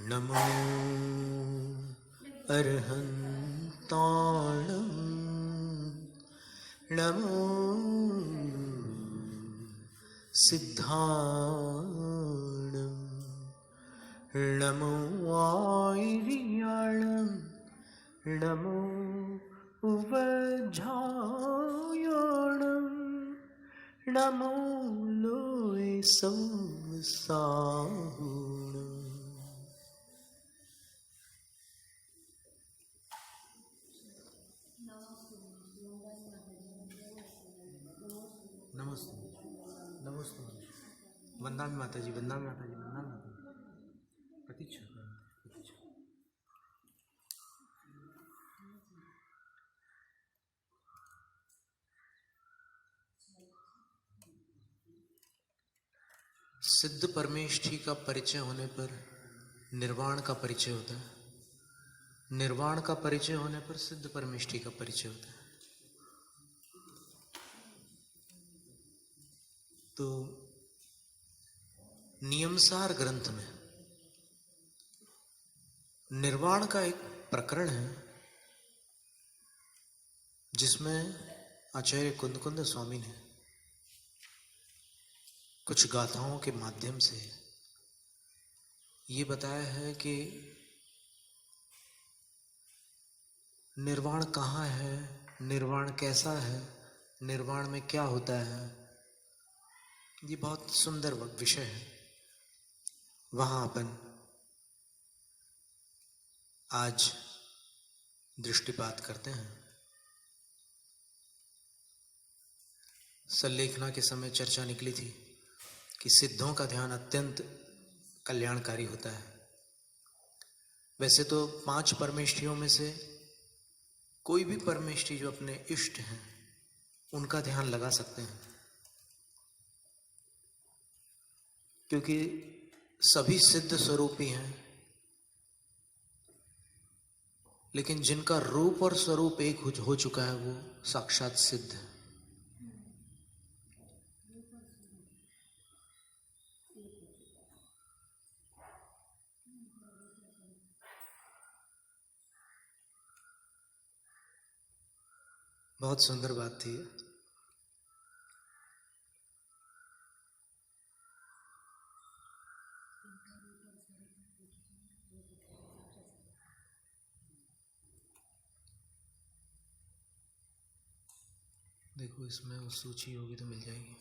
नमो अर्हन्ताणं नमो सिद्धाणं नमो आयर्याणं नमो उवझायाणं नमो लोय संसाहुणम्। नमस्ते नमस्ते वंदना माता जी, वंदना माता जी, वंदना माता जी। प्रतीक्षा प्रतीक्षा। सिद्ध परमेष्ठी का परिचय होने पर निर्वाण का परिचय होता है, निर्वाण का परिचय होने पर सिद्ध परमेष्ठी का परिचय होता है। तो नियमसार ग्रंथ में निर्वाण का एक प्रकरण है जिसमें आचार्य कुंद स्वामी ने कुछ गाथाओं के माध्यम से ये बताया है कि निर्वाण कहाँ है, निर्वाण कैसा है, निर्वाण में क्या होता है। ये बहुत सुंदर विषय है। वहाँ अपन आज दृष्टिपात करते हैं। सल्लेखना के समय चर्चा निकली थी कि सिद्धों का ध्यान अत्यंत कल्याणकारी होता है। वैसे तो 5 परमेष्ठियों में से कोई भी परमेष्ठि जो अपने इष्ट हैं उनका ध्यान लगा सकते हैं, क्योंकि सभी सिद्ध स्वरूपी हैं, लेकिन जिनका रूप और स्वरूप एक हो चुका है वो साक्षात सिद्ध है। बहुत सुंदर बात थी। देखो इसमें वो सूची होगी तो मिल जाएगी।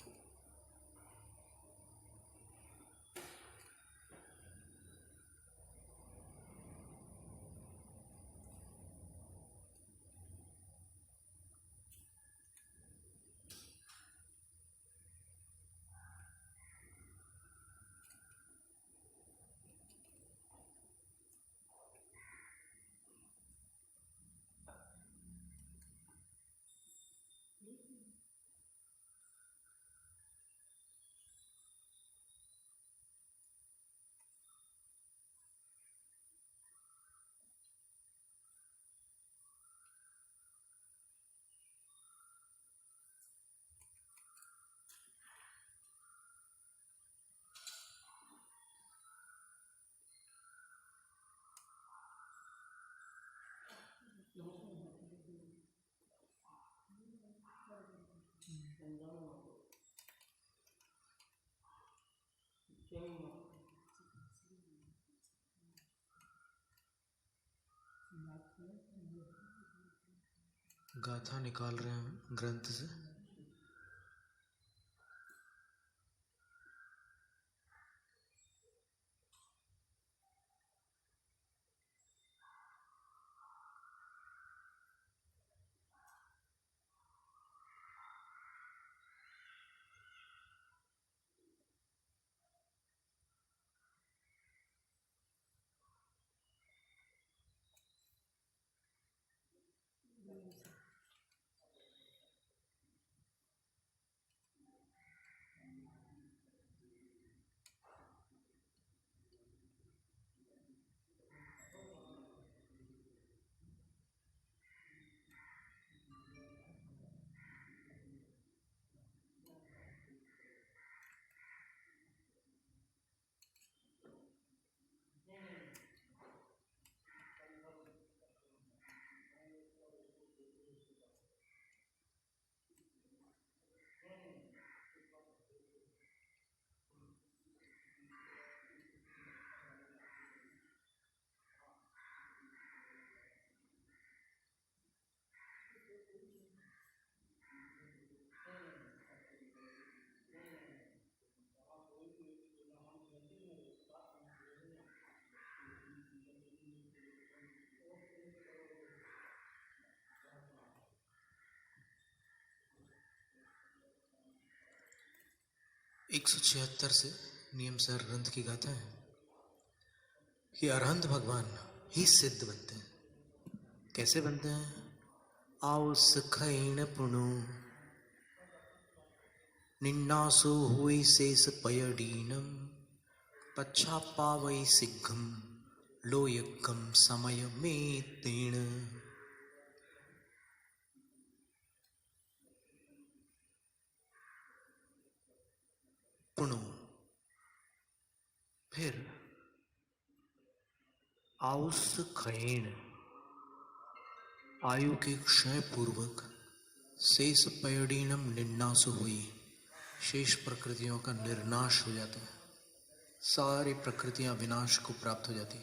गाथा निकाल रहे हैं ग्रंथ से। 176 से नियम सार ग्रंथ की गाथा है कि अरहंत भगवान ही सिद्ध बनते हैं। कैसे बनते हैं? आओ सखैण पुणु निन्नासो हुई शेष पयडीनम पच्छा पावई सिद्धम लोयकम समय में तेण। पुणु फिर आउस खैण आयु के क्षय पूर्वक शेष पयडीनम निन्नासु हुई शेष प्रकृतियों का निर्नाश हो जाता है। सारी प्रकृतियां विनाश को प्राप्त हो जाती।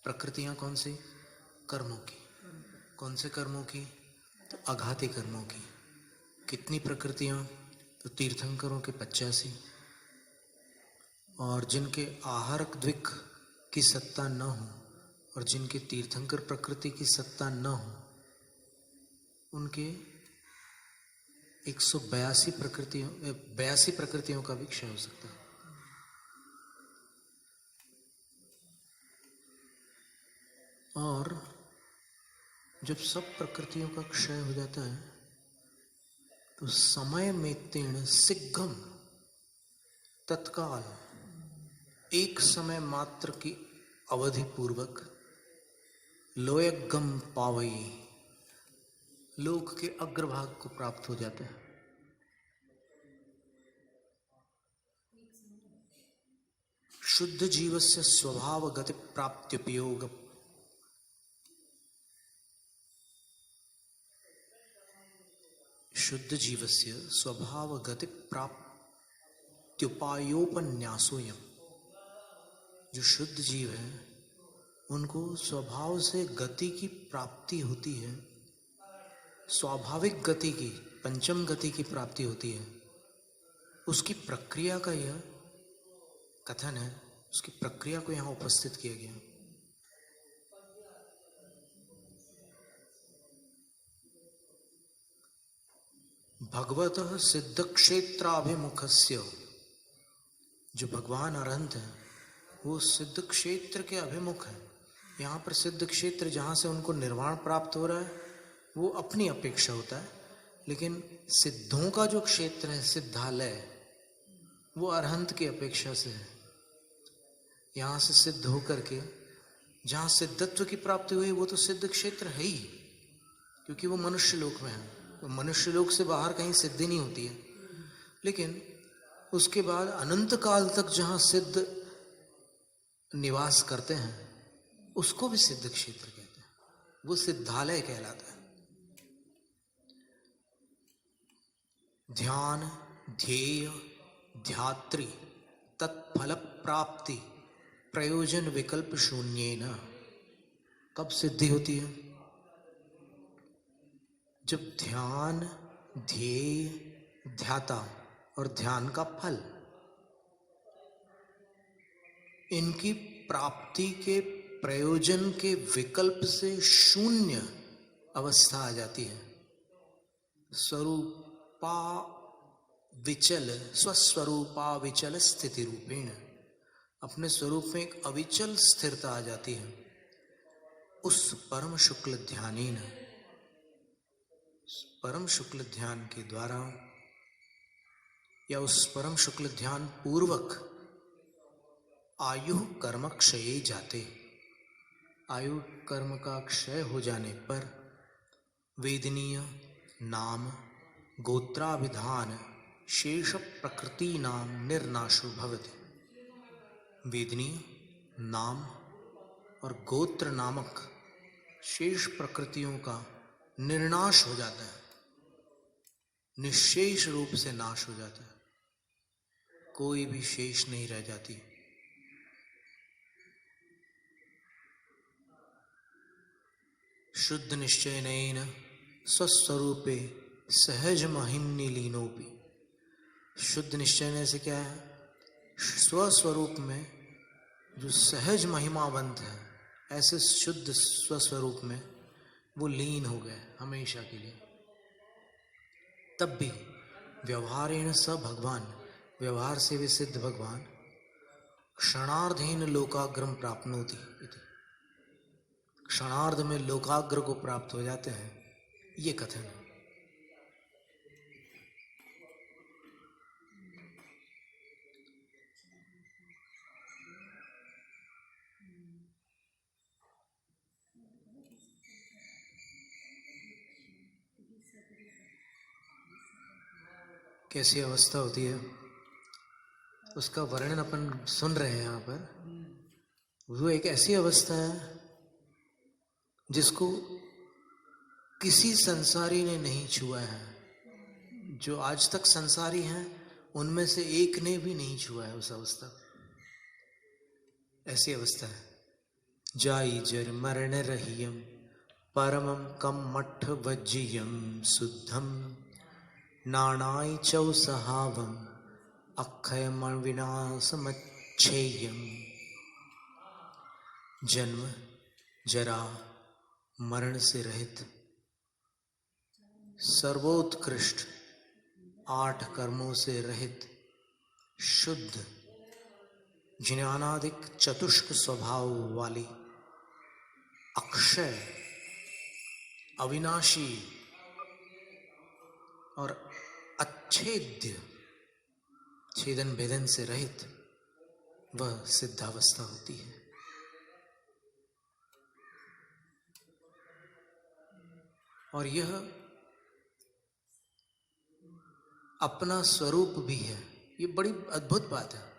प्रकृतियां कौन सी? कर्मों की। कौन से कर्मों की? तो अघाती कर्मों की। कितनी प्रकृतियां? तो तीर्थंकरों के 85, और जिनके आहारक द्विक की सत्ता न हो और जिनके तीर्थंकर प्रकृति की सत्ता न हो उनके 182 प्रकृतियों का भी क्षय हो सकता है। और जब सब प्रकृतियों का क्षय हो जाता है तो समय में तीर्ण शीघ्रम तत्काल एक समय मात्र की अवधि पूर्वक लोयगम पावई लोक के अग्रभाग को प्राप्त हो जाता है। शुद्ध जीवस्य स्वभाव गति प्राप्त्युपयोग शुद्ध जीवस्य स्वभाव गति प्राप्त्युपायोपन्यासोयम। जो शुद्ध जीव है उनको स्वभाव से गति की प्राप्ति होती है, स्वाभाविक गति की, पंचम गति की प्राप्ति होती है। उसकी प्रक्रिया का यह कथन है, उसकी प्रक्रिया को यहाँ उपस्थित किया गया। भगवतः सिद्ध क्षेत्राभिमुखस्य, जो भगवान अरहंत है वो सिद्ध क्षेत्र के अभिमुख है। यहाँ पर सिद्ध क्षेत्र जहाँ से उनको निर्वाण प्राप्त हो रहा है वो अपनी अपेक्षा होता है, लेकिन सिद्धों का जो क्षेत्र है सिद्धालय वो अरहंत की अपेक्षा से है। यहाँ से सिद्ध होकर के जहाँ सिद्धत्व की प्राप्ति हुई वो तो सिद्ध क्षेत्र है ही, क्योंकि वो मनुष्य लोक में है। तो मनुष्य लोक से बाहर कहीं सिद्धि नहीं होती है। लेकिन उसके बाद अनंत काल तक जहाँ सिद्ध निवास करते हैं उसको भी सिद्ध क्षेत्र कहते हैं, वो सिद्धालय कहलाता है। ध्यान ध्येय ध्यात्री तत्फल प्राप्ति प्रयोजन विकल्प शून्येन। कब सिद्धि होती है? जब ध्यान ध्येय ध्याता और ध्यान का फल इनकी प्राप्ति के प्रयोजन के विकल्प से शून्य अवस्था आ जाती है। स्वरूपा विचल स्वस्वरूपा विचल स्थिति रूपेण, अपने स्वरूप में एक अविचल स्थिरता आ जाती है। उस परम शुक्ल ध्यानीन, परम शुक्ल ध्यान के द्वारा या उस परम शुक्ल ध्यान पूर्वक आयु कर्म क्षय जाते। आयु कर्म का क्षय हो जाने पर वेदनीय नाम गोत्राभिधान शेष प्रकृति नाम निर्नाशो भवति। वेदनीय नाम और गोत्र नामक शेष प्रकृतियों का निर्नाश हो जाता है, निशेष रूप से नाश हो जाता है, कोई भी शेष नहीं रह जाती। शुद्ध निश्चयनेन स्वस्वरूपे सहज महिम्नि लीनोपि। शुद्ध निश्चय से क्या है? स्वस्वरूप में जो सहज महिमावंत है, ऐसे शुद्ध स्वस्वरूप में वो लीन हो गए हमेशा के लिए। तब भी व्यवहारेण स भगवान, व्यवहार से वे सिद्ध भगवान क्षणार्धेन लोकाग्रम प्राप्नोति इति, क्षणार्ध में लोकाग्र को प्राप्त हो जाते हैं, ये कथन है। कैसी अवस्था होती है उसका वर्णन अपन सुन रहे हैं यहाँ पर। वो एक ऐसी अवस्था है जिसको किसी संसारी ने नहीं छुआ है। जो आज तक संसारी हैं उनमें से एक ने भी नहीं छुआ है उस अवस्था। ऐसी अवस्था है। जाई जर मरण रहियम परमम कम मठ वज्जियम शुद्धम नाणाय चौ सहावम अक्षय विनाशमच्छेयम। जन्म जरा मरण से रहित सर्वोत्कृष्ट 8 कर्मों से रहित शुद्ध ज्ञानादिक चतुष्क स्वभाव वाली अक्षय अविनाशी और अच्छेद्य छेदन भेदन से रहित वह सिद्धावस्था होती है। और यह अपना स्वरूप भी है। ये बड़ी अद्भुत बात है।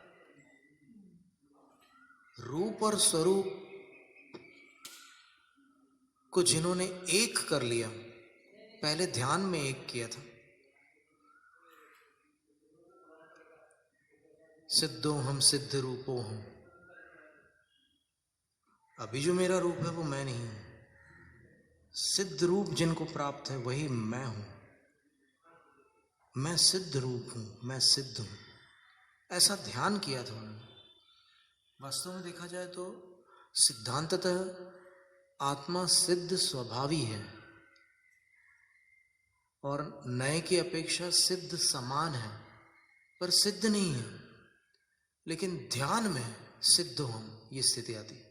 रूप और स्वरूप को जिन्होंने एक कर लिया, पहले ध्यान में एक किया था, सिद्धो हम सिद्ध रूपो हूं। अभी जो मेरा रूप है वो मैं नहीं हूं। सिद्ध रूप जिनको प्राप्त है वही मैं हूं। मैं सिद्ध रूप हूं, मैं सिद्ध हूं, ऐसा ध्यान किया था उन्होंने। वास्तव में देखा जाए तो सिद्धांततः आत्मा सिद्ध स्वभावी है और नए की अपेक्षा सिद्ध समान है, पर सिद्ध नहीं है। लेकिन ध्यान में सिद्ध हम ये स्थिति आती है।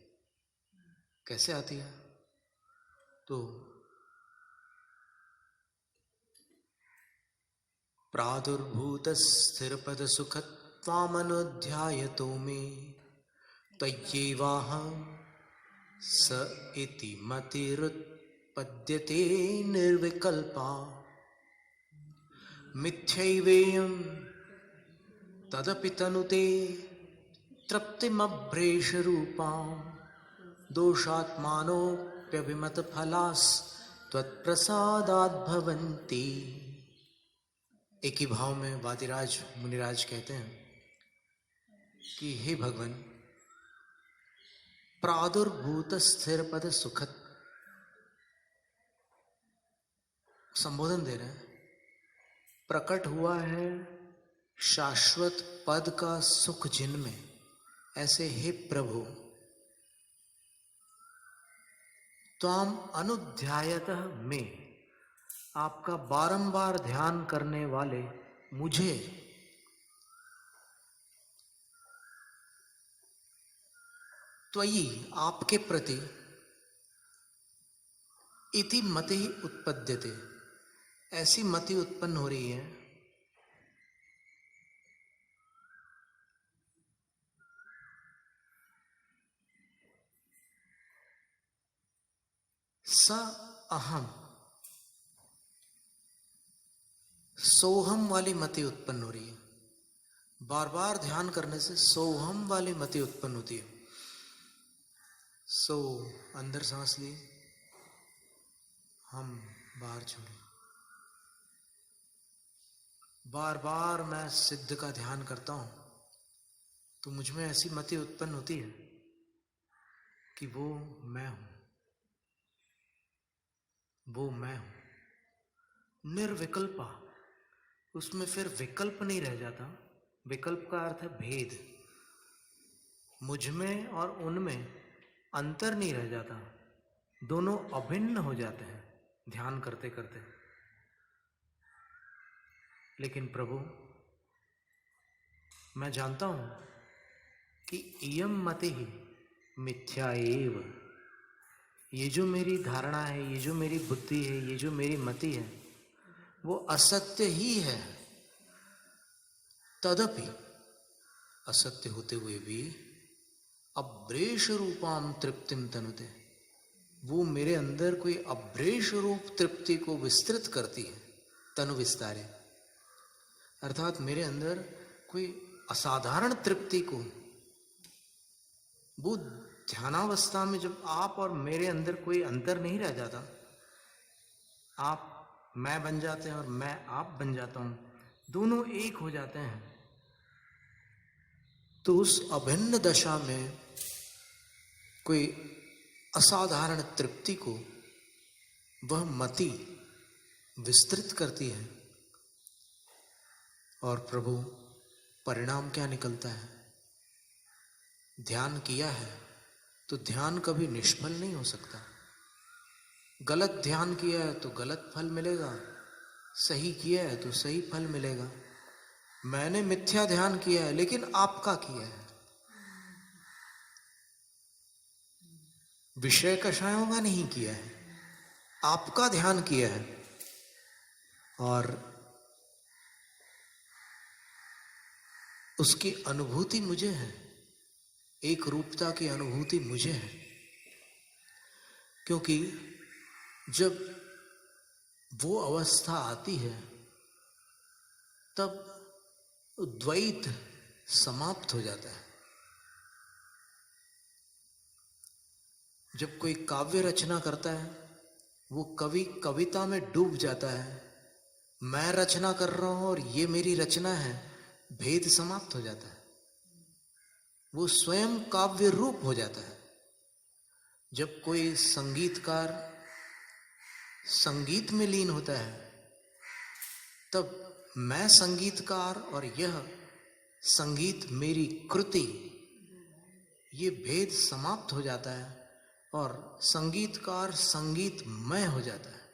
कैसे आती है? तो प्रादुर्भूत स्थिर पद सुखत्वामनुध्यायतो मे तय्येवाहं स इति मतिरुत्पद्यते निर्विकल्पा। मिथ्यैवेयं तदपि तनुते तृप्तिमभ्रेष रूपां दोषात्मानोऽप्यभिमत फलास् त्वत्प्रसादाद् भवन्ति। एक ही भाव में वादिराज मुनिराज कहते हैं कि हे भगवान, प्रादुर्भूत स्थिर पद सुखत संबोधन दे रहे हैं। प्रकट हुआ है शाश्वत पद का सुख जिनमें, ऐसे हे प्रभु त्वाम अनुध्यायतः में, आपका बारंबार ध्यान करने वाले मुझे त्वयि आपके प्रति इति मति उत्पद्यते, ऐसी मति उत्पन्न हो रही है स अहम, सोहम वाली मति उत्पन्न हो रही है। बार बार ध्यान करने से सोहम वाली मति उत्पन्न होती है। सो अंदर सांस लिए, हम बाहर छोड़े। बार बार मैं सिद्ध का ध्यान करता हूं तो मुझ में ऐसी मति उत्पन्न होती है कि वो मैं हूं, वो मैं हूं। निर्विकल्पा, उसमें फिर विकल्प नहीं रह जाता। विकल्प का अर्थ है भेद। मुझ में और उनमें अंतर नहीं रह जाता, दोनों अभिन्न हो जाते हैं ध्यान करते करते। लेकिन प्रभु मैं जानता हूं कि इयम मति ही मिथ्या एव, ये जो मेरी धारणा है, ये जो मेरी बुद्धि है, ये जो मेरी मति है, वो असत्य ही है। तदपि, असत्य होते हुए भी, अब्रेश रूपाम तृप्तिम तनुते, वो मेरे अंदर कोई अब्रेश रूप तृप्ति को विस्तृत करती है। तनु विस्तारे, अर्थात मेरे अंदर कोई असाधारण तृप्ति को, वो ध्यानावस्था में जब आप और मेरे अंदर कोई अंतर नहीं रह जाता, आप मैं बन जाते हैं और मैं आप बन जाता हूं, दोनों एक हो जाते हैं, तो उस अभिन्न दशा में कोई असाधारण तृप्ति को वह मति विस्तृत करती है। और प्रभु, परिणाम क्या निकलता है? ध्यान किया है तो ध्यान कभी निष्फल नहीं हो सकता। गलत ध्यान किया है तो गलत फल मिलेगा, सही किया है तो सही फल मिलेगा। मैंने मिथ्या ध्यान किया है, लेकिन आपका किया है, विषय कषायों का नहीं किया है, आपका ध्यान किया है। और उसकी अनुभूति मुझे है, एक रूपता की अनुभूति मुझे है। क्योंकि जब वो अवस्था आती है तब द्वैत समाप्त हो जाता है। जब कोई काव्य रचना करता है, वो कवि कविता में डूब जाता है, मैं रचना कर रहा हूं और ये मेरी रचना है, भेद समाप्त हो जाता है, वो स्वयं काव्य रूप हो जाता है। जब कोई संगीतकार संगीत में लीन होता है, तब मैं संगीतकार और यह संगीत मेरी कृति, ये भेद समाप्त हो जाता है और संगीतकार संगीतमय हो जाता है।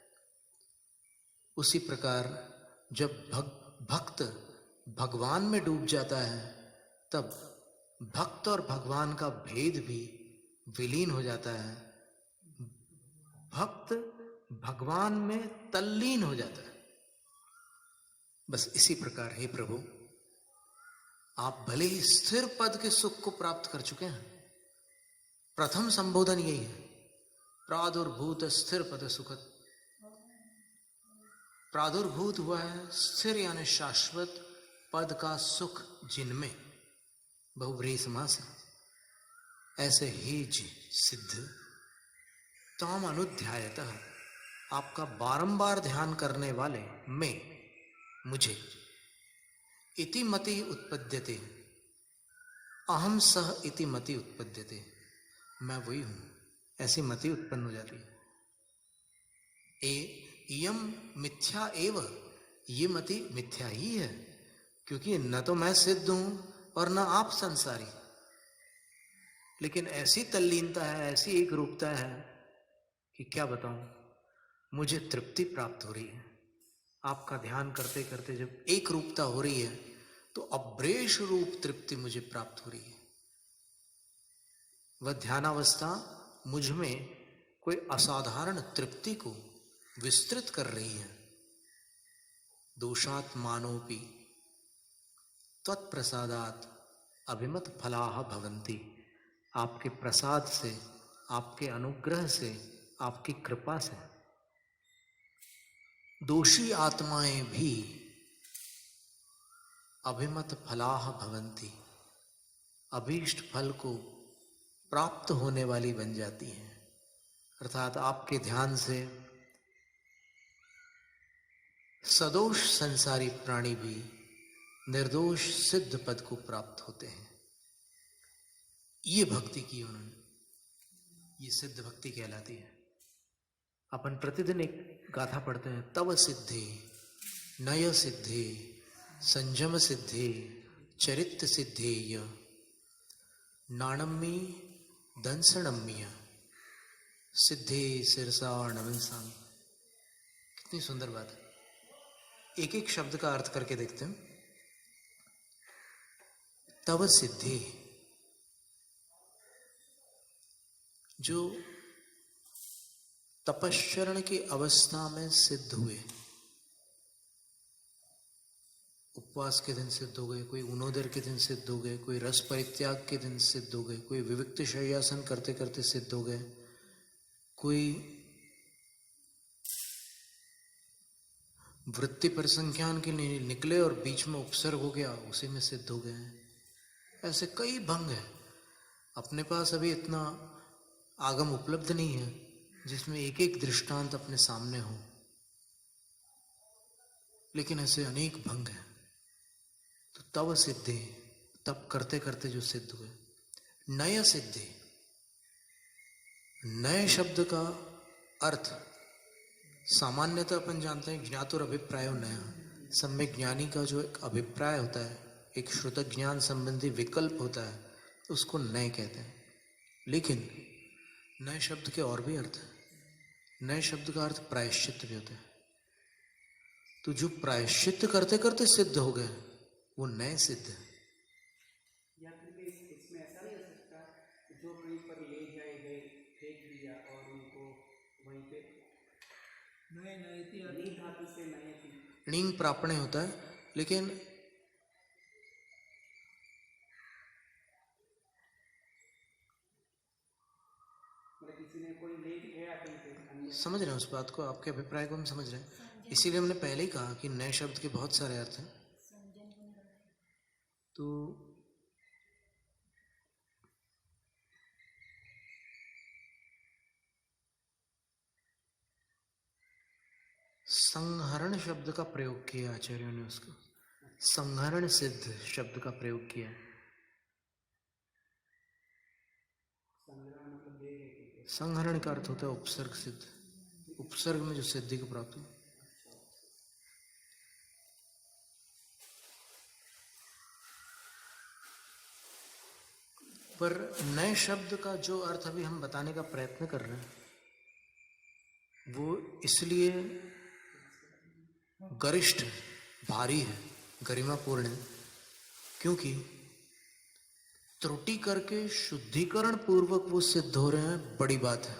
उसी प्रकार जब भक्त भगवान में डूब जाता है, तब भक्त और भगवान का भेद भी विलीन हो जाता है, भक्त भगवान में तल्लीन हो जाता है। बस इसी प्रकार हे प्रभु, आप भले ही स्थिर पद के सुख को प्राप्त कर चुके हैं। प्रथम संबोधन यही है, प्रादुर्भूत स्थिर पद सुखद। प्रादुर्भूत हुआ है स्थिर यानी शाश्वत पद का सुख जिनमें, बहुव्रीहि समास है। ऐसे ही सिद्ध ताम अनुध्यायतः, आपका बारंबार ध्यान करने वाले में, मुझे इति मति उत्पद्यते, अहम सह इति मति उत्पद्यते, मैं वही हूं, ऐसी मति उत्पन्न हो जाती है। इयम मिथ्या एव, ये मति मिथ्या ही है, क्योंकि न तो मैं सिद्ध हूं और न आप संसारी। लेकिन ऐसी तल्लीनता है, ऐसी एक रूपता है कि क्या बताऊं, मुझे तृप्ति प्राप्त हो रही है। आपका ध्यान करते करते जब एक रूपता हो रही है, तो अब्रेश रूप तृप्ति मुझे प्राप्त हो रही है। वह ध्यानावस्था मुझ में कोई असाधारण तृप्ति को विस्तृत कर रही है। दोषात् मानोपि त्वत्प्रसादात् अभिमत फलाः भवन्ति, आपके प्रसाद से, आपके अनुग्रह से, आपकी कृपा से दोषी आत्माएं भी अभिमत फलाः भवन्ति, अभीष्ट फल को प्राप्त होने वाली बन जाती हैं। अर्थात आपके ध्यान से सदोष संसारी प्राणी भी निर्दोष सिद्ध पद को प्राप्त होते हैं। ये भक्ति की उन्होंने, ये सिद्ध भक्ति कहलाती है। अपन प्रतिदिन एक गाथा पढ़ते हैं, तव सिद्धे नय सिद्धे संयम सिद्धे चरित्र सिद्धेय नाणम्मी दंसणम्मिया सिद्धे सिरसा नमनसांग। कितनी सुंदर बात है। एक एक शब्द का अर्थ करके देखते हैं। तव सिद्धि, जो तपश्चरण की अवस्था में सिद्ध हुए, उपवास के दिन सिद्ध हो गए, कोई उनोदर के दिन सिद्ध हो गए, कोई रस परित्याग के दिन सिद्ध हो गए, कोई विविक्त शय्यासन करते करते सिद्ध हो गए, कोई वृत्ति परिसंख्यान के लिए निकले और बीच में उपसर्ग हो गया, उसी में सिद्ध हो गए हैं। ऐसे कई भंग है। अपने पास अभी इतना आगम उपलब्ध नहीं है जिसमें एक एक दृष्टांत अपने सामने हो, लेकिन ऐसे अनेक भंग हैं। तो तव सिद्धि, तब करते करते जो सिद्ध हुए। नय सिद्धि, नए शब्द का अर्थ सामान्यतः अपन जानते हैं ज्ञात और अभिप्राय नया। सम्यक ज्ञानी का जो एक अभिप्राय होता है, एक श्रुत ज्ञान संबंधी विकल्प होता है, उसको नए कहते हैं। लेकिन नए शब्द के और भी अर्थ है। नए शब्द का अर्थ प्रायश्चित भी होता है। तो जो प्रायश्चित करते करते सिद्ध हो गए वो नए सिद्ध है। या फिर इसमें ऐसा नहीं हो सकता जो कहीं पर ले जाए गए, फेंक दिया और उनको वहीं पे नई धातु से नए थी, णींग प्रापणे होता है। लेकिन मतलब किसी ने कोई ले गया कहीं पे, समझ रहे हैं उस बात को, आपके अभिप्राय को हम समझ रहे हैं। इसीलिए हमने पहले ही कहा कि नए शब्द के बहुत सारे अर्थ हैं। तो संहरण शब्द का प्रयोग किया आचार्यों ने, उसको संहरण सिद्ध शब्द का प्रयोग किया। संहरण का अर्थ होता है उपसर्ग सिद्ध, उपसर्ग में जो सिद्धि को प्राप्त हो। पर नए शब्द का जो अर्थ अभी हम बताने का प्रयत्न कर रहे हैं वो इसलिए गरिष्ठ, भारी है, गरिमापूर्ण है, क्योंकि त्रुटि करके शुद्धिकरण पूर्वक वो सिद्ध हो रहे हैं, बड़ी बात है।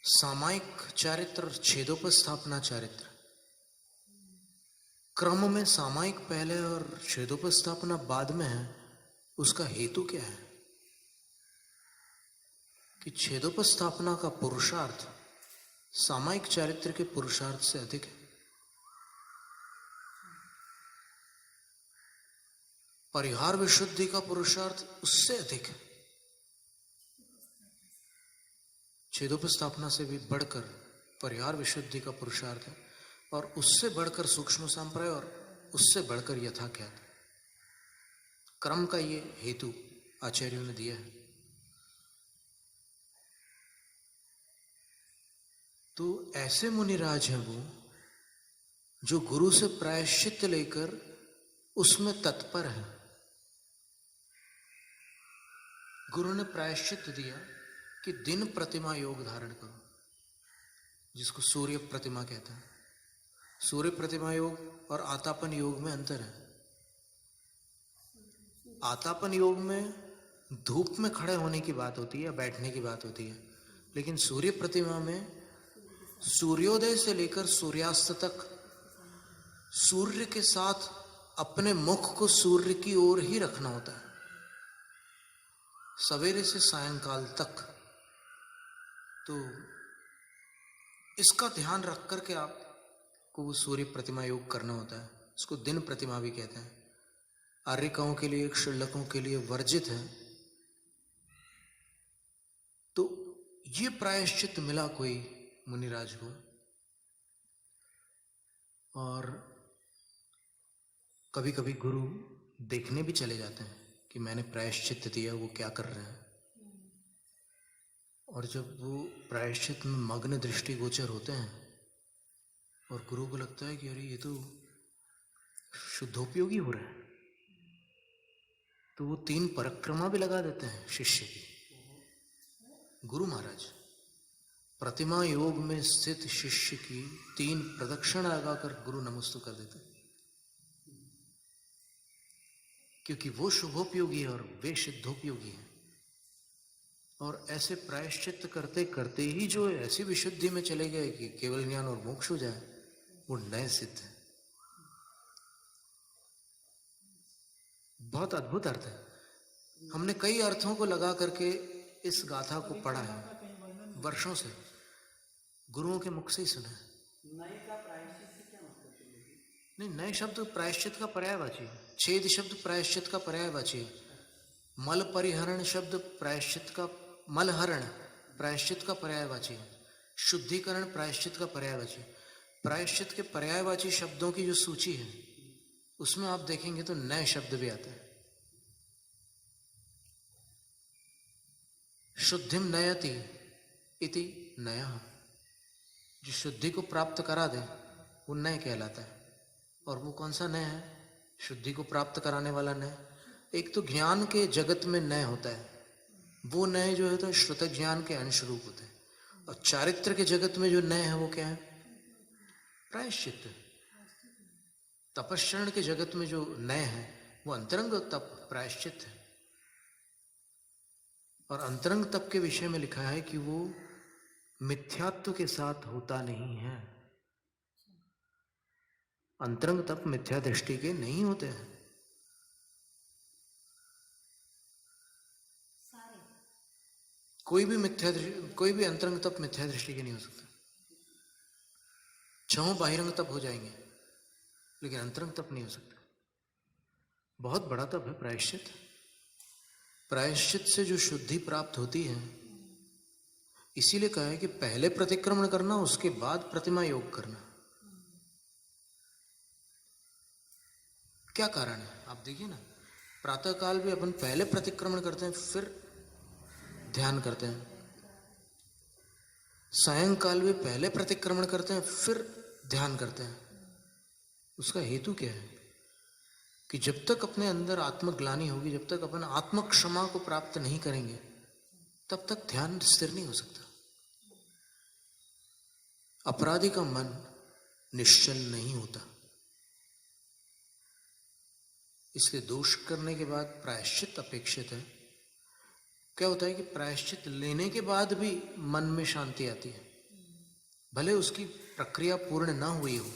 सामायिक चारित्र, छेदोपस्थापना चारित्र, क्रम में सामायिक पहले और छेदोपस्थापना बाद में है। उसका हेतु क्या है कि छेदोपस्थापना का पुरुषार्थ सामायिक चारित्र के पुरुषार्थ से अधिक है। परिहार विशुद्धि का पुरुषार्थ उससे अधिक है। छेदोपस्थापना से भी बढ़कर परिहार विशुद्धि का पुरुषार्थ है, और उससे बढ़कर सूक्ष्म संप्रय, और उससे बढ़कर यथाख्यात। क्रम का ये हेतु आचार्यों ने दिया है। तो ऐसे मुनिराज हैं वो जो गुरु से प्रायश्चित लेकर उसमें तत्पर है। गुरु ने प्रायश्चित दिया कि दिन प्रतिमा योग धारण करो, जिसको सूर्य प्रतिमा कहता है। सूर्य प्रतिमा योग और आतापन योग में अंतर है। आतापन योग में धूप में खड़े होने की बात होती है, बैठने की बात होती है, लेकिन सूर्य प्रतिमा में सूर्योदय से लेकर सूर्यास्त तक सूर्य के साथ अपने मुख को सूर्य की ओर ही रखना होता है, सवेरे से सायंकाल तक। तो इसका ध्यान रख करके आपको वो सूर्य प्रतिमा योग करना होता है। इसको दिन प्रतिमा भी कहते हैं। आर्यिकाओं के लिए, क्षुल्लकों के लिए वर्जित है। तो ये प्रायश्चित मिला कोई मुनिराज को, और कभी कभी गुरु देखने भी चले जाते हैं कि मैंने प्रायश्चित दिया, वो क्या कर रहे हैं। और जब वो प्रायश्चित में मग्न दृष्टिगोचर होते हैं और गुरु को लगता है कि अरे ये तो शुद्धोपयोगी हो रहा है, तो वो 3 परिक्रमा भी लगा देते हैं शिष्य की। गुरु महाराज प्रतिमा योग में स्थित शिष्य की 3 प्रदक्षिणा लगाकर गुरु नमस्तु कर देते हैं। क्योंकि वो शुभोपयोगी है और वे सिद्धोपयोगी है। और ऐसे प्रायश्चित करते करते ही जो ऐसी विशुद्धि में चले गए कि केवल ज्ञान और मोक्ष हो जाए, वो नए सिद्ध है। बहुत अद्भुत अर्थ है। हमने कई अर्थों को लगा करके इस गाथा को पढ़ा है, वर्षों से गुरुओं के मुख से ही सुना है। नए का प्रायश्चित से क्या मतलब है? नहीं, नए शब्द प्रायश्चित का पर्यायवाची है। छेद शब्द प्रायश्चित का पर्यायवाची है। मल परिहरण शब्द प्रायश्चित का, मलहरण प्रायश्चित का पर्यायवाची है। शुद्धिकरण प्रायश्चित का पर्यायवाची। प्रायश्चित के पर्यायवाची शब्दों की जो सूची है उसमें आप देखेंगे तो नए शब्द भी आते हैं। शुद्धिम नयति इति नया, जो शुद्धि को प्राप्त करा दे वो नय कहलाता है। और वो कौन सा नय है? शुद्धि को प्राप्त कराने वाला नय। एक तो ज्ञान के जगत में नय होता है, वो नय जो है तो श्रुत ज्ञान के अंश रूप होते हैं। और चारित्र के जगत में जो नय है वो क्या है? प्रायश्चित। तपस्रण के जगत में जो नय है वो अंतरंग तप प्रायश्चित है। और अंतरंग तप के विषय में लिखा है कि वो मिथ्यात्व के साथ होता नहीं है। अंतरंग तप मिथ्या दृष्टि के नहीं होते हैं। कोई भी अंतरंग तप मिथ्या दृष्टि के नहीं हो सकता। छहों बाहिरंग तप हो जाएंगे लेकिन अंतरंग तप नहीं हो सकता। बहुत बड़ा तप है प्रायश्चित। प्रायश्चित से जो शुद्धि प्राप्त होती है, इसीलिए कहा है कि पहले प्रतिक्रमण करना, उसके बाद प्रतिमा योग करना। क्या कारण है? आप देखिए ना, प्रातः काल भी अपन पहले प्रतिक्रमण करते हैं फिर ध्यान करते हैं। सायंकाल भी पहले प्रतिक्रमण करते हैं फिर ध्यान करते हैं। उसका हेतु क्या है? कि जब तक अपने अंदर आत्मग्लानि होगी, जब तक अपन आत्म क्षमा को प्राप्त नहीं करेंगे, तब तक ध्यान स्थिर नहीं हो सकता। अपराधी का मन निश्चल नहीं होता। इसलिए दोष करने के बाद प्रायश्चित अपेक्षित है। क्या होता है कि प्रायश्चित लेने के बाद भी मन में शांति आती है। भले उसकी प्रक्रिया पूर्ण ना हुई हो,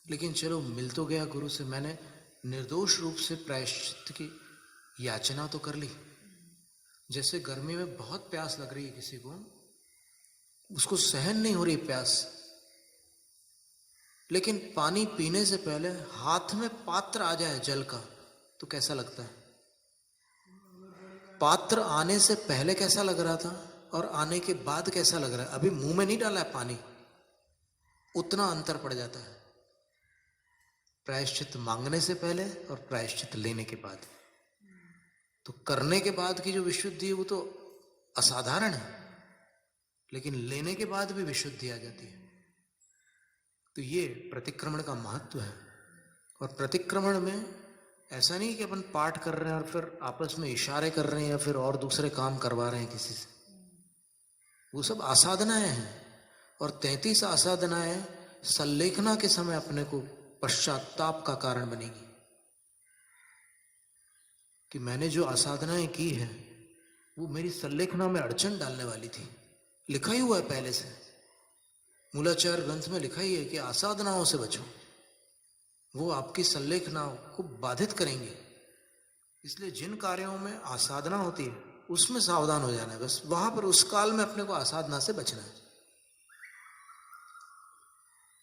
लेकिन चलो मिल तो गया गुरु से, मैंने निर्दोष रूप से प्रायश्चित की याचना तो कर ली। जैसे गर्मी में बहुत प्यास लग रही है किसी को, उसको सहन नहीं हो रही प्यास, लेकिन पानी पीने से पहले हाथ में पात्र आ जाए जल का तो कैसा लगता है? पात्र आने से पहले कैसा लग रहा था और आने के बाद कैसा लग रहा है? अभी मुंह में नहीं डाला है पानी, उतना अंतर पड़ जाता है प्रायश्चित मांगने से पहले और प्रायश्चित लेने के बाद। तो करने के बाद की जो विशुद्धि है वो तो असाधारण है, लेकिन लेने के बाद भी विशुद्धि आ जाती है। तो ये प्रतिक्रमण का महत्व है। और प्रतिक्रमण में ऐसा नहीं कि अपन पाठ कर रहे हैं और फिर आपस में इशारे कर रहे हैं या फिर और दूसरे काम करवा रहे हैं किसी से। वो सब आसाधनाएं हैं। और 33 आसाधनाएं संलेखना के समय अपने को पश्चाताप का कारण बनेगी कि मैंने जो आसाधनाएं की है वो मेरी संलेखना में अड़चन डालने वाली थी। लिखा ही हुआ है पहले से, मूलाचार ग्रंथ में लिखा ही है कि आसाधनाओं से बचो, वो आपकी संलेखनाओं को बाधित करेंगे। इसलिए जिन कार्यों में आसाधना होती है उसमें सावधान हो जाना है। बस वहां पर उस काल में अपने को आसाधना से बचना है।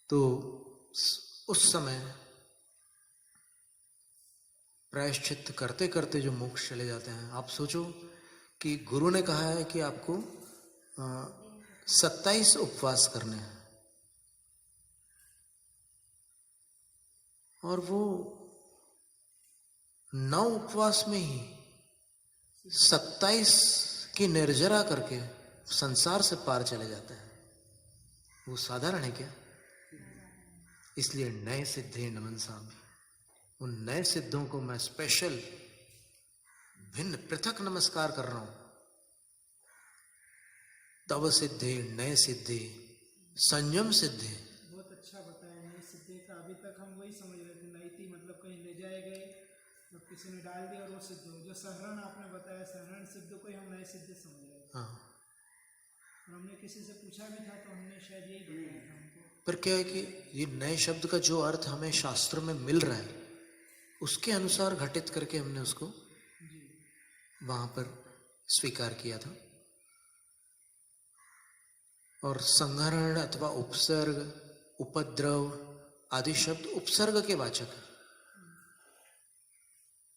तो उस समय प्रायश्चित करते करते जो मोक्ष चले जाते हैं। आप सोचो कि गुरु ने कहा है कि आपको 27 उपवास करने हैं, और वो 9 उपवास में ही 27 की निर्जरा करके संसार से पार चले जाते हैं। वो साधारण है क्या? इसलिए नए सिद्धे नमन सामी, उन नए सिद्धों को मैं स्पेशल भिन्न पृथक नमस्कार कर रहा हूं। तव सिद्धे, नए सिद्धे, संयम सिद्धे। बहुत अच्छा बताया नए सिद्धे का। अभी तक हम वही समझ रहे थे, नईति मतलब कहीं ले जाए गए, किसी ने डाल दिया और वो सिद्ध हो। जो सहरण आपने बताया, सहरण सिद्ध को ही हम नए सिद्ध समझ रहे थे। हाँ, और हमने किसी से पूछा भी था तो हमने शायद यही बताया था हमको। पर क्या है कि ये नए शब्द का जो अर्थ हमें शास्त्र में मिल रहा है उसके अनुसार घटित करके हमने उसको वहां पर स्वीकार किया था। और संहरण अथवा उपसर्ग, उपद्रव आदि शब्द उपसर्ग के वाचक है।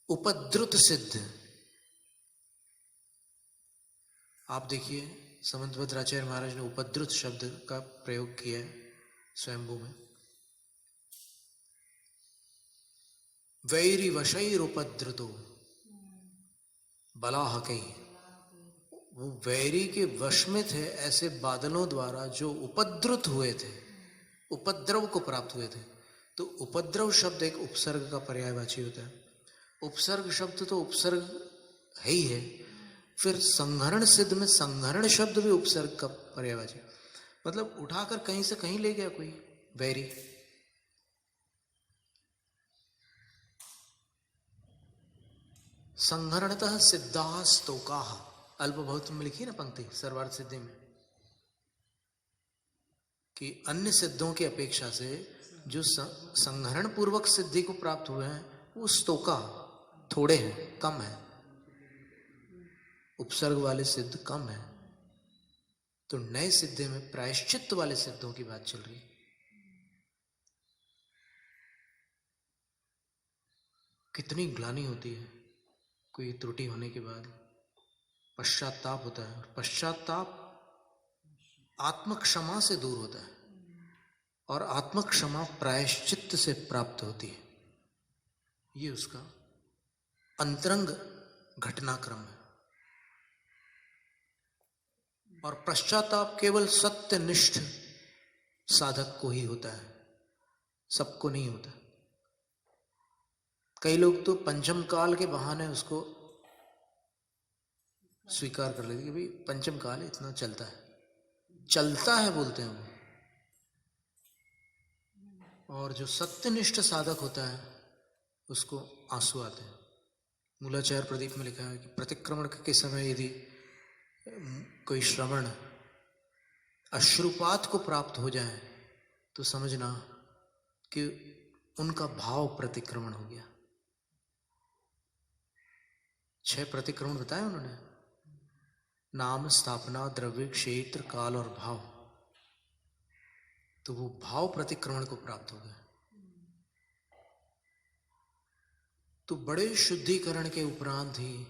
उपद्रुत सिद्ध, आप देखिए समंतभद्राचार्य महाराज ने उपद्रुत शब्द का प्रयोग किया है स्वयंभू में। वैरी वशैर उपद्रुतो बलाहकै, वो वैरी के वश में थे ऐसे बादलों द्वारा जो उपद्रुत हुए थे, उपद्रव को प्राप्त हुए थे। तो उपद्रव शब्द एक उपसर्ग का पर्यायवाची होता है। उपसर्ग शब्द तो उपसर्ग है ही है, फिर संहरण सिद्ध में संहरण शब्द भी उपसर्ग का पर्यायवाची, मतलब उठाकर कहीं से कहीं ले गया कोई वैरी। संहरणतः सिद्धा स्तोका, अल्पभौत में लिखी ना पंक्ति सर्वार्थ सिद्धि में, कि अन्य सिद्धों की अपेक्षा से जो संहरण पूर्वक सिद्धि को प्राप्त हुए हैं वो स्तोका थोड़े हैं, कम है। उपसर्ग वाले सिद्ध कम है। तो नए सिद्धे में प्रायश्चित्त वाले सिद्धों की बात चल रही है। कितनी ग्लानि होती है कोई त्रुटि होने के बाद, पश्चाताप होता है। और पश्चाताप आत्मक्षमा से दूर होता है, और आत्मक्षमा प्रायश्चित्त से प्राप्त होती है। ये उसका अंतरंग घटनाक्रम है। और पश्चाताप केवल सत्यनिष्ठ साधक को ही होता है, सबको नहीं होता। कई लोग तो पंचम काल के बहाने उसको स्वीकार कर लेते कि भाई पंचम काल है, इतना चलता है, चलता है बोलते हैं वो। और जो सत्यनिष्ठ साधक होता है उसको आंसू आते हैं। मूलाचार प्रदीप में लिखा है कि प्रतिक्रमण के समय यदि कोई श्रवण अश्रुपात को प्राप्त हो जाए तो समझना कि उनका भाव प्रतिक्रमण हो गया। 6 प्रतिक्रमण बताए उन्होंने, नाम, स्थापना, द्रव्य, क्षेत्र, काल और भाव। तो वो भाव प्रतिक्रमण को प्राप्त हो गया। तो बड़े शुद्धिकरण के उपरांत ही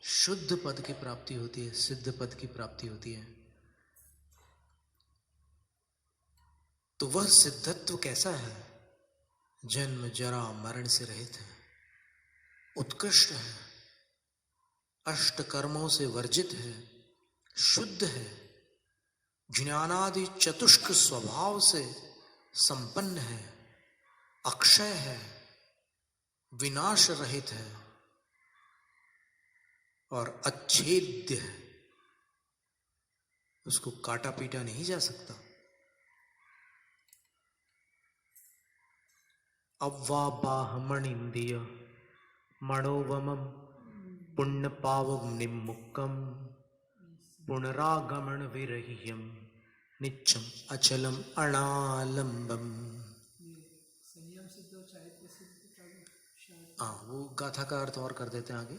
शुद्ध पद की प्राप्ति होती है, सिद्ध पद की प्राप्ति होती है। तो वह सिद्धत्व कैसा है? जन्म जरा मरण से रहित है, उत्कृष्ट है, अष्ट कर्मों से वर्जित है, शुद्ध है, ज्ञानादि चतुष्क स्वभाव से संपन्न है, अक्षय है, विनाश रहित है और अच्छेद्य है। उसको काटा पीटा नहीं जा सकता। अव्वाबाहमणिंदिय मणोवमं पुण्य पावम निम्मुक्कम पुनरागमन विरह्यम नित्यम अचलम अणालंबम। संयम सिद्ध और साहित्य सिद्ध का भी शायद। हाँ, वो गाथा का अर्थ और कर देते हैं आगे।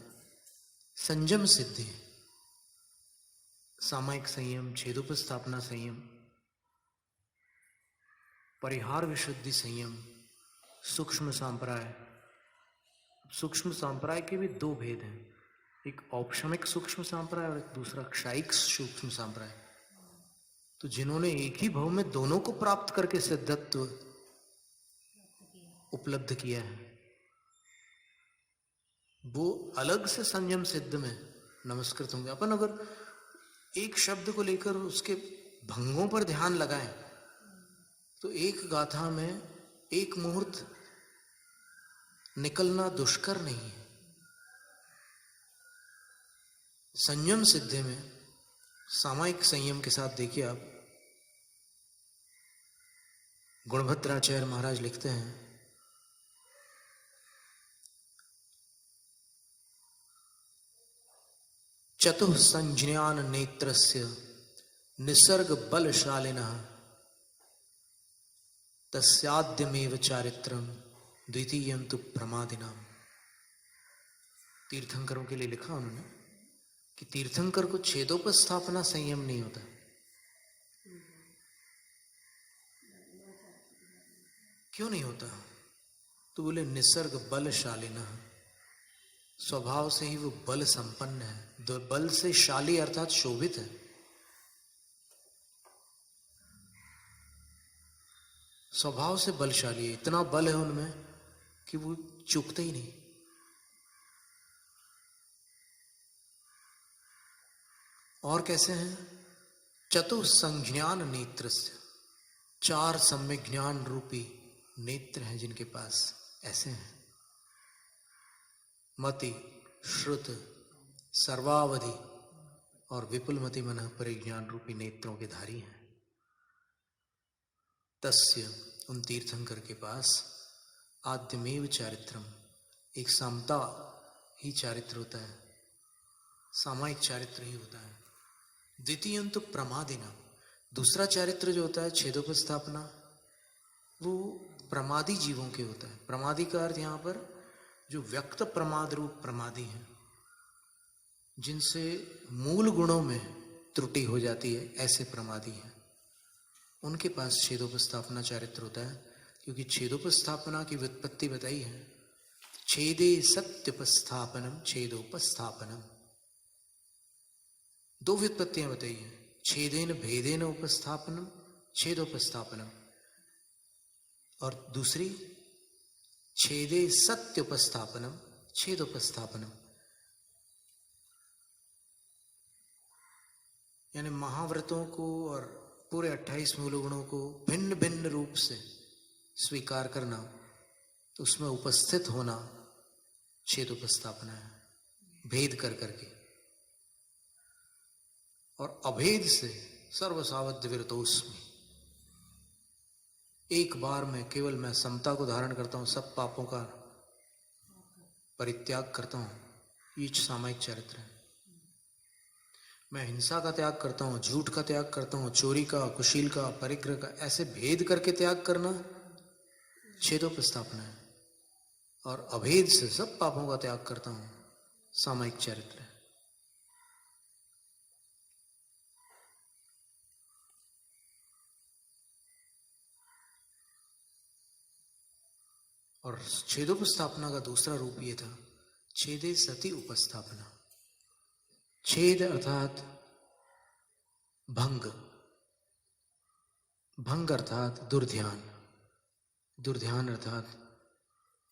संयम सिद्धि, सामायिक संयम, छेदोपस्थापना संयम, परिहार विशुद्धि संयम, सूक्ष्म सांप्राय। सूक्ष्म सांप्राय के भी 2 भेद हैं, एक औपशमिक सूक्ष्म सांप्राय और एक दूसरा क्षायिक सूक्ष्म सांप्राय। तो जिन्होंने एक ही भव में दोनों को प्राप्त करके सिद्धत्व उपलब्ध किया है वो अलग से संयम सिद्ध में नमस्कृत होंगे। अपन अगर एक शब्द को लेकर उसके भंगों पर ध्यान लगाएं तो एक गाथा में एक मुहूर्त निकलना दुष्कर नहीं है। संयम सिद्धि में सामायिक संयम के साथ देखिए आप, गुणभद्राचार्य महाराज लिखते हैं, चतुः संज्ञान नेत्रस्य निसर्ग बलशालिनः तस्याद्यमेव चारित्रम द्वितीयं तु प्रमादिनाम। तीर्थंकरों के लिए लिखा उन्होंने कि तीर्थंकर को छेदोपस्थापना संयम नहीं होता। क्यों नहीं होता? तो बोले निसर्ग बलशालिनः, स्वभाव से ही वो बल संपन्न है। बल से शाली अर्थात शोभित है। स्वभाव से बलशाली है, इतना बल है उनमें कि वो चूकते ही नहीं। और कैसे हैं? चतुसंज्ञान नेत्रस्य, 4 सम्यक ज्ञान रूपी नेत्र हैं जिनके पास, ऐसे हैं। मति, श्रुत, सर्वावधि और विपुलमति मनः परिज्ञान रूपी नेत्रों के धारी हैं। तस्य, उन तीर्थंकर के पास, आद्यमेव चारित्रम, एक समता ही चारित्र होता है, सामायिक चारित्र ही होता है। द्वितीयं तु प्रमादिना, दूसरा चारित्र जो होता है छेदोपस्थापना, वो प्रमादी जीवों के होता है। प्रमादी का अर्थ यहाँ पर जो व्यक्त प्रमाद रूप प्रमादी हैं, जिनसे मूल गुणों में त्रुटि हो जाती है, ऐसे प्रमादी हैं, उनके पास छेदोपस्थापना चारित्र होता है। क्योंकि छेदोपस्थापना की व्युत्पत्ति बताई है, छेदे सत्योपस्थापनम छेदोपस्थापनम। 2 व्युत्पत्तियां बताई हैं, छेदेन भेदेन उपस्थापनम छेदोपस्थापनम, और दूसरी छेदे सत्योपस्थापनम छेदोपस्थापनम। यानी महाव्रतों को और पूरे 28 मूल गुणों को भिन्न भिन्न रूप से स्वीकार करना, उसमें उपस्थित होना छेदोपस्थापना है, भेद कर करके। और अभेद से सर्वसावध्य विरतोस्मि, एक बार में केवल मैं समता को धारण करता हूं, सब पापों का परित्याग करता हूं, ये सामायिक चरित्र है। मैं हिंसा का त्याग करता हूं, झूठ का त्याग करता हूं, चोरी का, कुशील का, परिग्रह का, ऐसे भेद करके त्याग करना छेदोपस्थापना है। और अभेद से सब पापों का त्याग करता हूं, सामायिक चरित्र है। और छेदोपस्थापना का दूसरा रूप ये था, छेदे सति उपस्थापना। छेद अर्थात भंग, भंग अर्थात दुर्ध्यान, दुर्ध्यान अर्थात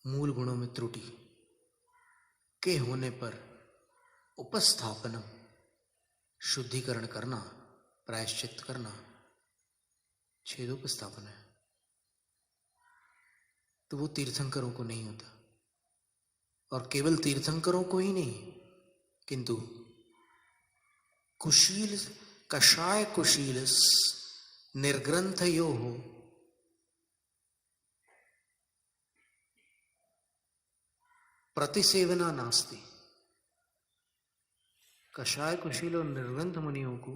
मूल गुणों में त्रुटि के होने पर उपस्थापनम, शुद्धिकरण करना, प्रायश्चित करना, छेदोपस्थापना है। तो वो तीर्थंकरों को नहीं होता। और केवल तीर्थंकरों को ही नहीं, किंतु कुशील, कषाय कुशील निर्ग्रंथयो हो, प्रतिसेवना नास्ति। कषाय कुशील और निर्ग्रंथ मुनियों को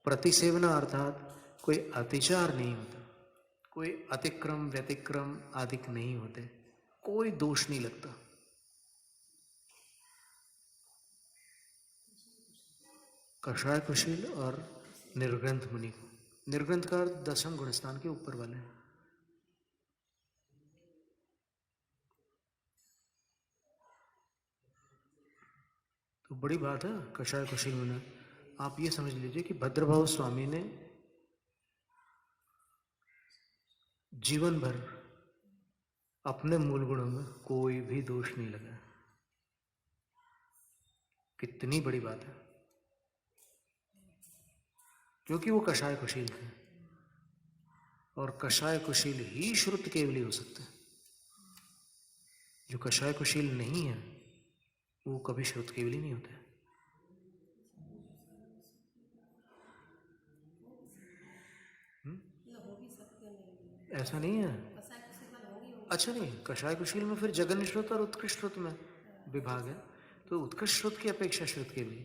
प्रतिसेवना अर्थात कोई अतिचार नहीं होता, कोई अतिक्रम व्यतिक्रम आदि नहीं होते, कोई दोष नहीं लगता। कषाय कुशील और निर्ग्रंथ मुनि को, निर्ग्रंथ का अर्थ 10वें गुणस्थान के ऊपर वाले हैं। तो बड़ी बात है कषाय कुशील मुनि। आप ये समझ लीजिए कि भद्रभाव स्वामी ने जीवन भर अपने मूल गुणों में कोई भी दोष नहीं लगा। कितनी बड़ी बात है, क्योंकि वो कषाय कुशील थे। और कषाय कुशील ही श्रुत केवली हो सकता है। जो कषाय कुशील नहीं है वो कभी श्रुत केवली नहीं होता है। ऐसा नहीं है। अच्छा नहीं, कषाय कुशील में फिर जगन्य श्रुत और उत्कृष्ट श्रुत में विभाग है। तो उत्कृष्ट श्रुत की अपेक्षा श्रुत केवली,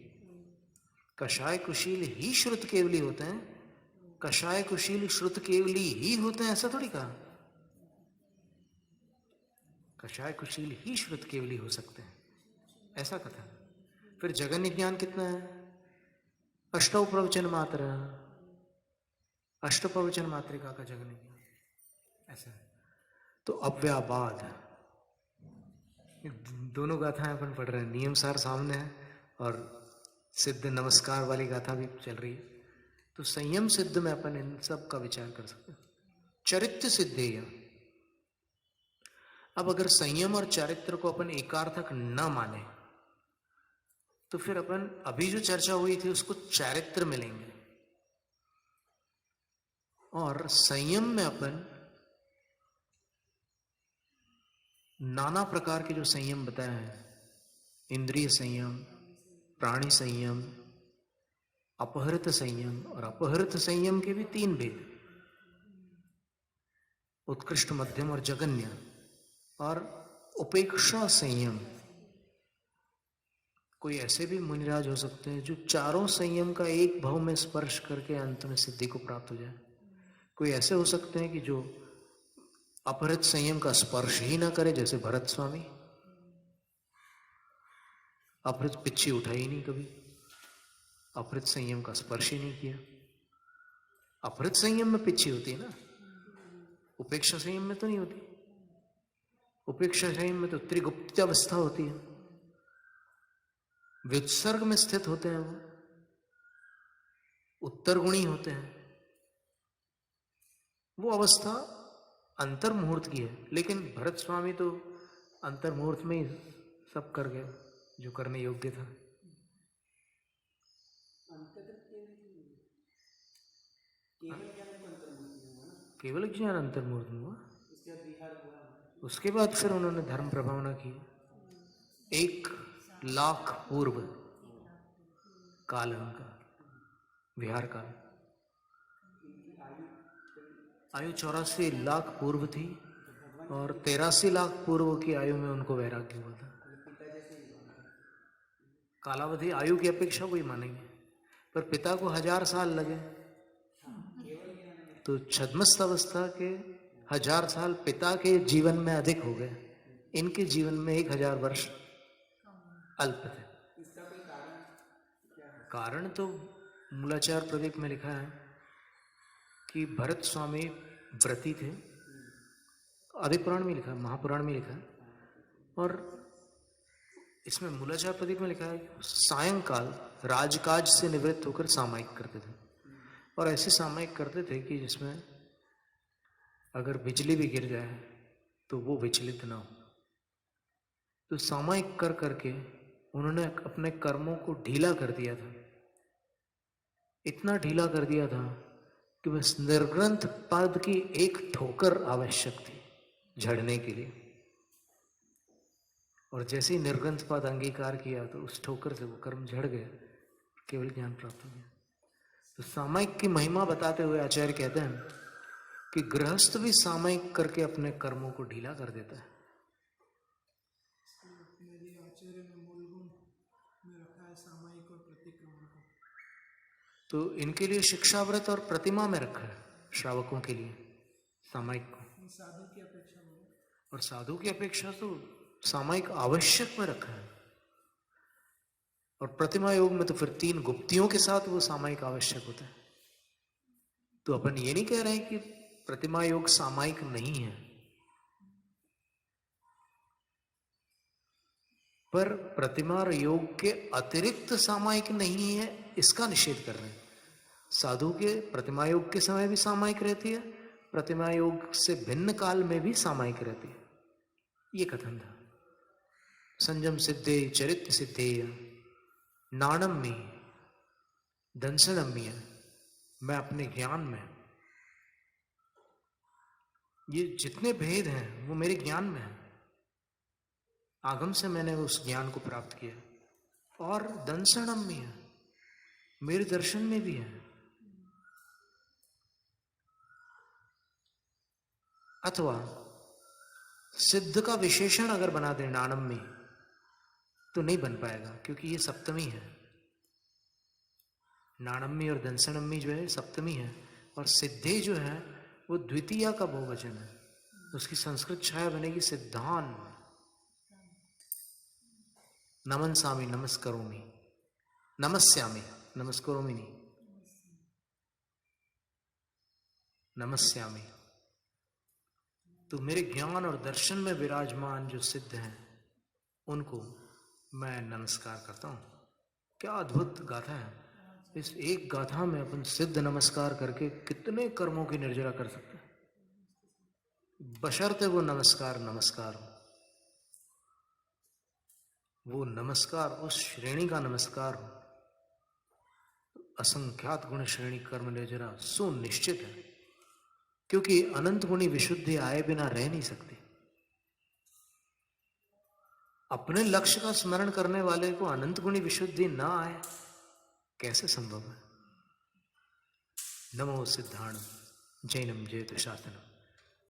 कषाय कुशील ही श्रुत केवली होते हैं, कषाय कुशील श्रुत केवली ही होते हैं, ऐसा थोड़ी कहा। कषाय कुशील ही श्रुत केवली हो सकते हैं, ऐसा कथा। फिर जगन्य ज्ञान कितना है? अष्टौ प्रवचन मात्र, अष्ट प्रवचन मात्रिका का जगन्य ज्ञान ऐसा है। तो अव्याबाद, दोनों गाथाएं अपन पढ़ रहे हैं, नियम सार सामने है और सिद्ध नमस्कार वाली गाथा भी चल रही है। तो संयम सिद्ध में अपन इन सब का विचार कर सकते हैं। चरित्र सिद्धेय, अब अगर संयम और चारित्र को अपन एकार्थक न माने तो फिर अपन अभी जो चर्चा हुई थी उसको चारित्र मिलेंगे, और संयम में अपन नाना प्रकार के जो संयम बताए हैं, इंद्रिय संयम, प्राणी संयम, अपहृत संयम, और अपहृत संयम के भी 3 भेद, उत्कृष्ट, मध्यम और जगन्य, और उपेक्षा संयम। कोई ऐसे भी मुनिराज हो सकते हैं जो चारों संयम का एक भाव में स्पर्श करके अंत में सिद्धि को प्राप्त हो जाए। कोई ऐसे हो सकते हैं कि जो अपहृत संयम का स्पर्श ही ना करे, जैसे भरत स्वामी, अपहृत पिच्छी उठाई ही नहीं कभी, अपहृत संयम का स्पर्श ही नहीं किया। अपहृत संयम में पिच्छी होती है ना, उपेक्षा संयम में तो नहीं होती। उपेक्षा संयम में तो त्रिगुप्त अवस्था होती है, वित्सर्ग में स्थित होते हैं, वो उत्तर गुणी होते हैं। वो अवस्था अंतर मुहूर्त की है, लेकिन भरत स्वामी तो अंतर मुहूर्त में ही सब कर गए जो करने योग्य था। केवल ज्ञान अंतर मुहूर्त में हुआ, उसके बाद फिर उन्होंने धर्म प्रभावना की। 1 लाख पूर्व काल उनका विहार काल, आयु 84 लाख पूर्व थी, और 83 लाख पूर्व की आयु में उनको वैराग्य हुआ था। कालावधि आयु की अपेक्षा वही मानेंगे, पर पिता को 1000 साल लगे, तो छद्मस्त अवस्था के 1000 साल पिता के जीवन में अधिक हो गए, इनके जीवन में 1000 वर्ष अल्प थे। कारण तो मूलाचार प्रदीप में लिखा है कि भरत स्वामी व्रती थे, आदि पुराण में लिखा है, महापुराण में लिखा है, और इसमें मूलाचार प्रदीप में लिखा है सायंकाल राजकाज से निवृत्त होकर सामायिक करते थे, और ऐसे सामायिक करते थे कि जिसमें अगर बिजली भी गिर जाए तो वो विचलित ना हो। तो सामायिक कर करके उन्होंने अपने कर्मों को ढीला कर दिया था, इतना ढीला कर दिया था कि बस निर्ग्रंथ पद की एक ठोकर आवश्यक थी झड़ने के लिए, और जैसे ही निर्ग्रंथ पद अंगीकार किया तो उस ठोकर से वो कर्म झड़ गए, केवल ज्ञान प्राप्त हो गया। तो सामायिक की महिमा बताते हुए आचार्य कहते हैं कि गृहस्थ भी सामायिक करके अपने कर्मों को ढीला कर देता है। आचार्य में मूल गुण में रखा है सामायिक और प्रतिक्रमण को, तो इनके लिए शिक्षाव्रत और प्रतिमा में रखा है, श्रावकों के लिए सामायिक को। साधु की अपेक्षा में, और साधु की अपेक्षा तो सामायिक आवश्यक में रखा है, और प्रतिमा योग में तो फिर 3 गुप्तियों के साथ वो सामायिक आवश्यक होता है। तो अपन ये नहीं कह रहे हैं कि प्रतिमा योग सामायिक नहीं है, पर प्रतिमा योग के अतिरिक्त सामायिक नहीं है इसका निषेध कर रहे हैं। साधु के प्रतिमा योग के समय भी सामायिक रहती है, प्रतिमा योग से भिन्न काल में भी सामायिक रहती है, ये कथन था। संयम सिद्धे चरित्र सिद्धे नाणम्य दंसनम्य, मैं अपने ज्ञान में, ये जितने भेद हैं वो मेरे ज्ञान में है, आगम से मैंने उस ज्ञान को प्राप्त किया, और दंसनम्य मेरे दर्शन में भी है। अथवा सिद्ध का विशेषण अगर बना दें नाणम्य तो नहीं बन पाएगा, क्योंकि ये सप्तमी है। नाणम्मी और दंसनम्मी जो है सप्तमी है, और सिद्धे जो है वो द्वितीया का बहुवचन है। उसकी संस्कृत छाया बनेगी सिद्धान। नमनसामि नमस्करोमि, नमस्यामि, नमस्करोमि नहीं, नमस्यामि। तो मेरे ज्ञान और दर्शन में विराजमान जो सिद्ध हैं उनको मैं नमस्कार करता हूं। क्या अद्भुत गाथा है। इस एक गाथा में अपन सिद्ध नमस्कार करके कितने कर्मों की निर्जरा कर सकते हैं, बशर्ते वो नमस्कार नमस्कार हो। वो नमस्कार उस श्रेणी का नमस्कार हो। असंख्यात गुण श्रेणी कर्म निर्जरा सुनिश्चित है, क्योंकि अनंत गुणी विशुद्धि आए बिना रह नहीं सकती। अपने लक्ष्य का स्मरण करने वाले को अनंत गुणी विशुद्धि ना आए, कैसे संभव है। नमो सिद्धाणम जैनम जयतु शासनम।